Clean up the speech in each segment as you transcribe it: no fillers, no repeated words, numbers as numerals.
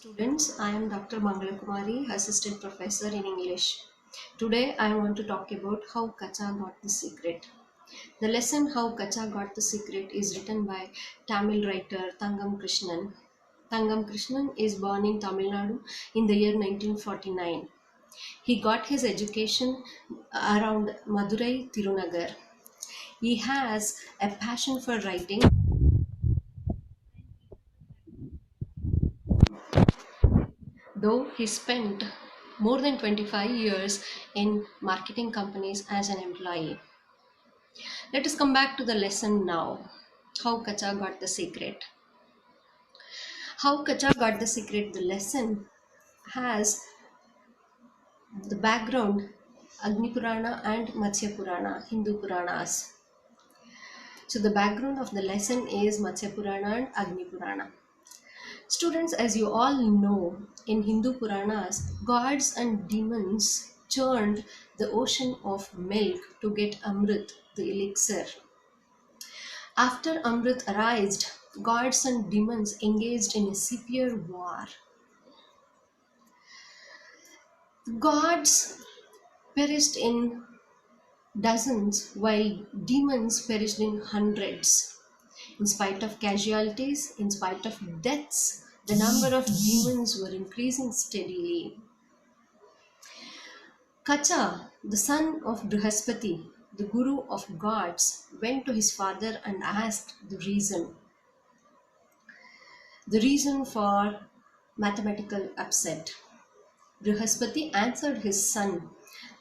students, I am Dr. Mangala Kumari, Assistant Professor in English. Today I want to talk about how Kacha got the secret. The lesson How Kacha Got the Secret is written by Tamil writer Thangam Krishnan. Thangam Krishnan is born in Tamil Nadu in the year 1949. He got his education around Madurai, Tirunagar. He has a passion for writing, though he spent more than 25 years in marketing companies as an employee. Let us come back to the lesson now. How Kacha got the secret. How Kacha got the secret, the lesson has the background Agni Purana and Matsya Purana, Hindu Puranas. So the background of the lesson is Matsya Purana and Agni Purana. Students, as you all know, in Hindu Puranas, gods and demons churned the ocean of milk to get Amrit, the elixir. After Amrit arisen, gods and demons engaged in a severe war. The gods perished in dozens while demons perished in hundreds. In spite of casualties, in spite of deaths, the number of demons were increasing steadily. Kacha, the son of Brihaspati, the guru of gods, went to his father and asked the reason for mathematical upset. Brihaspati answered his son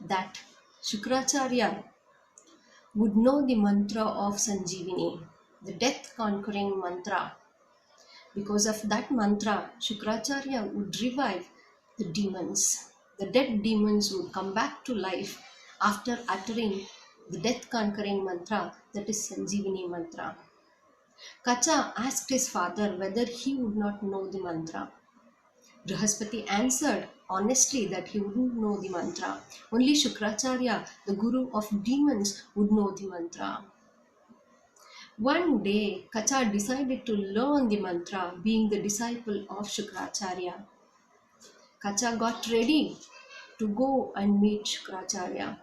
that Shukracharya would know the mantra of Sanjeevani, the death conquering mantra. Because of that mantra, Shukracharya would revive the demons. The dead demons would come back to life after uttering the death conquering mantra, that is Sanjeevani mantra. Kacha asked his father whether he would not know the mantra. Brihaspati answered honestly that he wouldn't know the mantra. Only Shukracharya, the guru of demons, would know the mantra. One day, Kacha decided to learn the mantra, being the disciple of Shukracharya. Kacha got ready to go and meet Shukracharya.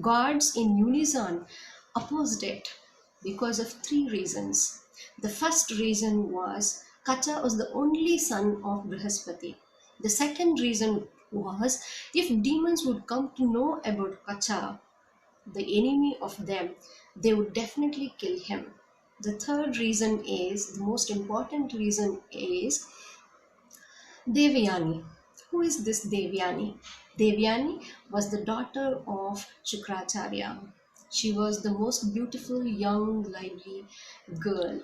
Gods in unison opposed it because of three reasons. The first reason was Kacha was the only son of Brihaspati. The second reason was if demons would come to know about Kacha, the enemy of them, they would definitely kill him. The third reason is, the most important reason is Devyani. Who is this Devyani? Devyani was the daughter of Shukracharya. She was the most beautiful, young, lively girl.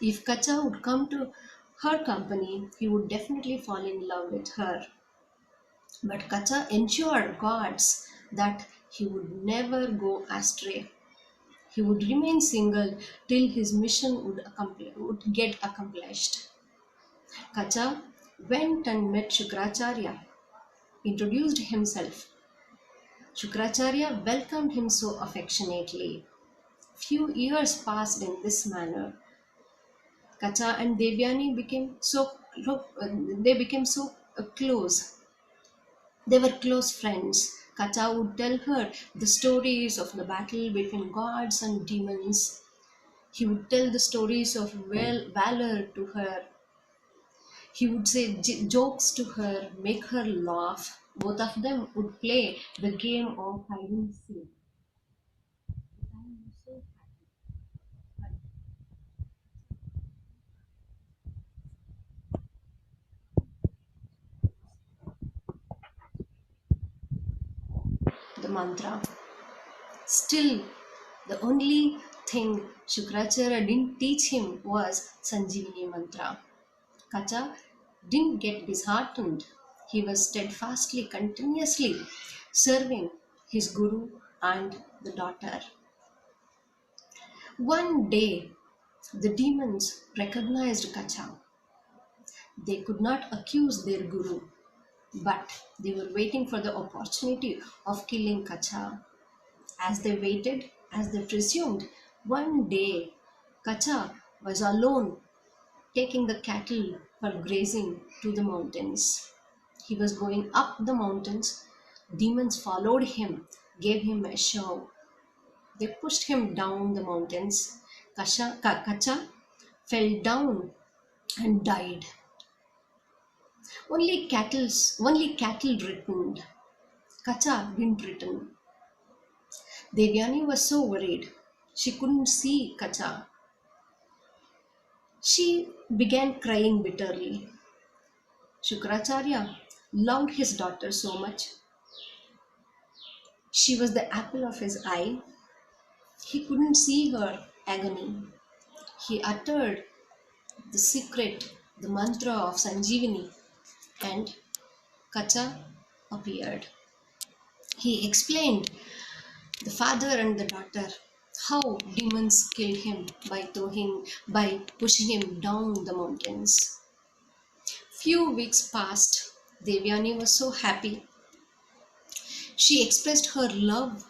If Kacha would come to her company, he would definitely fall in love with her. But Kacha ensured gods that he would never go astray. He would remain single till his mission would get accomplished. Kacha went and met Shukracharya, introduced himself. Shukracharya welcomed him so affectionately. Few years passed in this manner. Kacha and Devyani became so close. They were close friends. Kacha would tell her the stories of the battle between gods and demons. He would tell the stories of valor to her. He would say jokes to her, make her laugh. Both of them would play the game of hide and seek. The time was so happy. But the mantra. Still, the only thing Shukracharya didn't teach him was Sanjeevani mantra. Kacha didn't get disheartened. He was steadfastly, continuously serving his guru and the daughter. One day, the demons recognized Kacha. They could not accuse their guru, but they were waiting for the opportunity of killing Kacha. As they waited, as they presumed, one day Kacha was alone taking the cattle for grazing to the mountains. He was going up the mountains. Demons followed him, gave him a shove. They pushed him down the mountains. Kacha fell down and died. Only cattle returned. Kacha didn't return. Devyani was so worried. She couldn't see Kacha. She began crying bitterly. Shukracharya loved his daughter so much. She was the apple of his eye. He couldn't see her agony. He uttered the secret, the mantra of Sanjeevani, and Kacha appeared. He explained the father and the daughter how demons killed him by pushing him down the mountains. Few weeks passed. Devyani was so happy. She expressed her love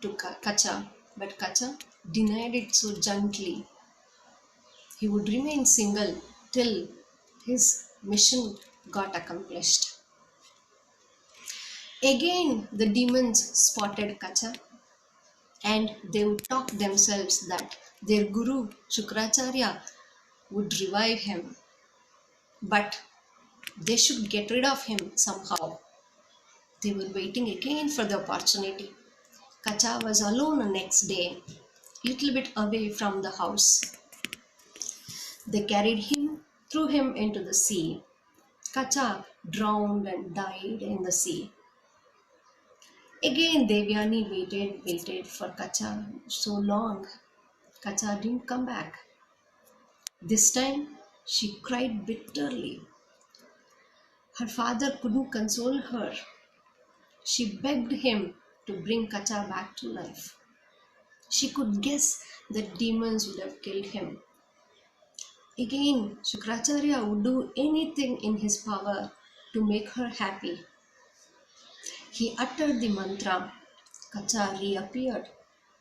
to Kacha, but Kacha denied it so gently. He would remain single till his mission got accomplished. Again, the demons spotted Kacha, and they would talk themselves that their guru Shukracharya would revive him, but they should get rid of him somehow. They were waiting again for the opportunity. Kacha was alone the next day, little bit away from the house. They carried him, threw him into the sea. Kacha drowned and died in the sea. Again, Devyani waited for Kacha so long. Kacha didn't come back. This time, she cried bitterly. Her father couldn't console her. She begged him to bring Kacha back to life. She could guess that demons would have killed him. Again, Shukracharya would do anything in his power to make her happy. He uttered the mantra. Kacha reappeared.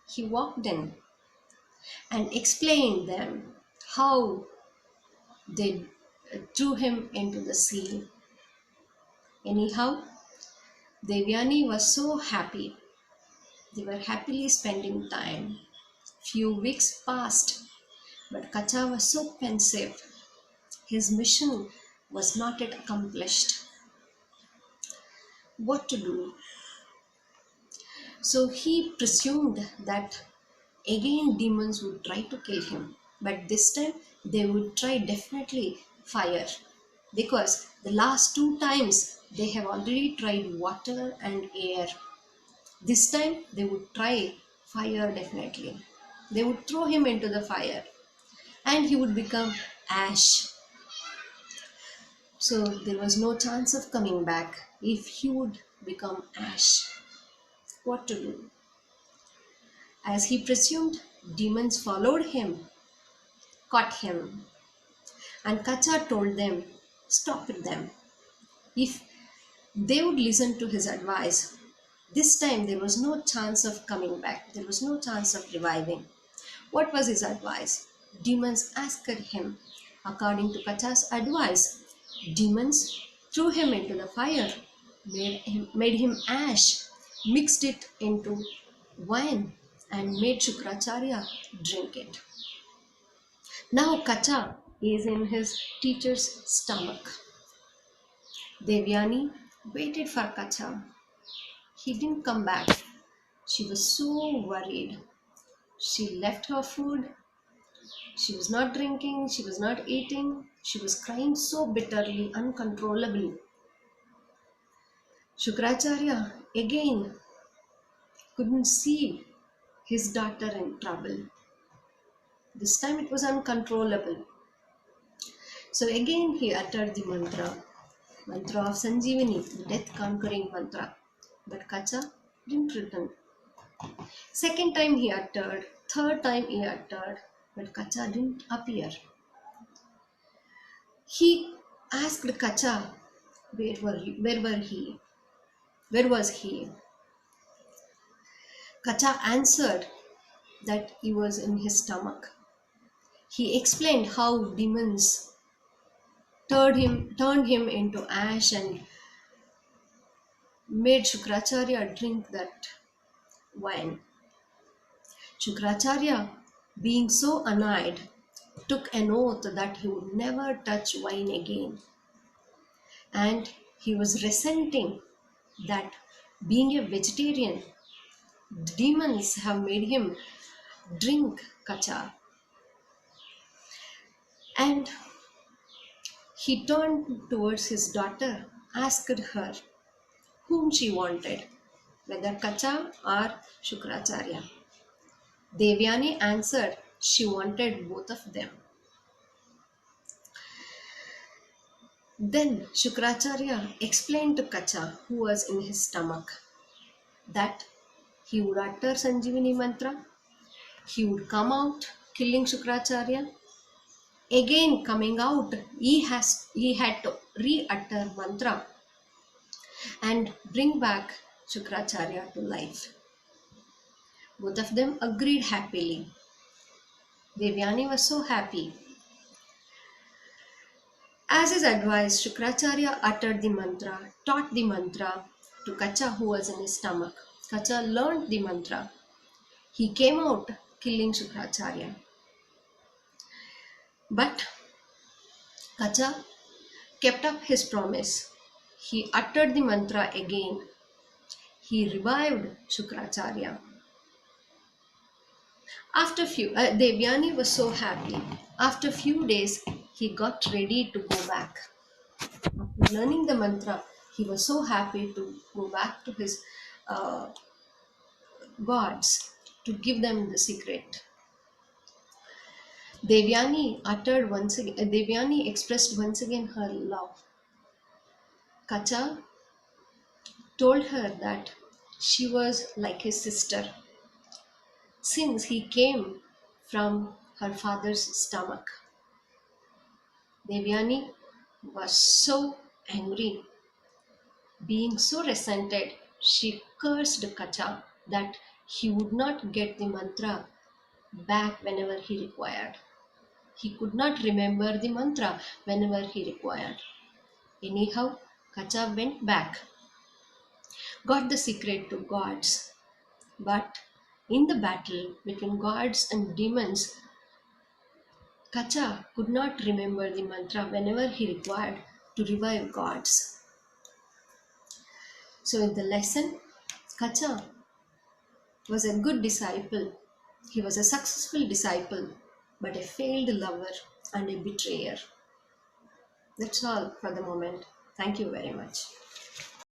He walked in and explained them how they threw him into the sea. Anyhow, Devyani was so happy. They were happily spending time. Few weeks passed, but Kacha was so pensive. His mission was not yet accomplished. What to do? So he presumed that again demons would try to kill him, but this time they would try definitely fire, because the last two times they have already tried water and air. This time they would try fire definitely. They would throw him into the fire and he would become ash. So there was no chance of coming back if he would become ash. What to do? As he presumed, demons followed him, caught him, and Kacha told them, stop with them. If they would listen to his advice, this time there was no chance of coming back, there was no chance of reviving. What was his advice? Demons asked him. According to Kacha's advice, demons threw him into the fire, made him ash, mixed it into wine, and made Shukracharya drink it. Now Kacha is in his teacher's stomach. Devyani waited for Kacha. He didn't come back. She was so worried. She left her food. She was not drinking. She was not eating. She was crying so bitterly, uncontrollably. Shukracharya again couldn't see his daughter in trouble. This time it was uncontrollable. So again he uttered the mantra of Sanjeevani, the death conquering mantra. But Kacha didn't return. Second time he uttered, third time he uttered, but Kacha didn't appear. He asked Kacha, where was he? Kacha answered that he was in his stomach. He explained how demons turned him into ash and made Shukracharya drink that wine. Shukracharya, being so annoyed, took an oath that he would never touch wine again. And he was resenting that being a vegetarian, demons have made him drink kacha. And he turned towards his daughter, asked her whom she wanted, whether Kacha or Shukracharya. Devyani answered she wanted both of them. Then Shukracharya explained to Kacha, who was in his stomach, that he would utter Sanjivani mantra, he would come out killing Shukracharya. Again coming out, he had to re-utter mantra and bring back Shukracharya to life. Both of them agreed happily. Devyani was so happy. As is advised, Shukracharya uttered the mantra, taught the mantra to Kacha, who was in his stomach. Kacha learned the mantra. He came out killing Shukracharya. But Kacha kept up his promise. He uttered the mantra again. He revived Shukracharya. Devyani was so happy. After few days, he got ready to go back. After learning the mantra, he was so happy to go back to his uh, gods to give them the secret. Devyani expressed once again her love. Kacha told her that she was like his sister since he came from her father's stomach. Devyani was so angry. Being so resented, she cursed Kacha that he would not get the mantra back whenever he required. He could not remember the mantra whenever he required. Anyhow, Kacha went back, got the secret to gods. But in the battle between gods and demons, Kacha could not remember the mantra whenever he required to revive gods. So, in the lesson, Kacha was a good disciple. He was a successful disciple, but a failed lover and a betrayer. That's all for the moment. Thank you very much.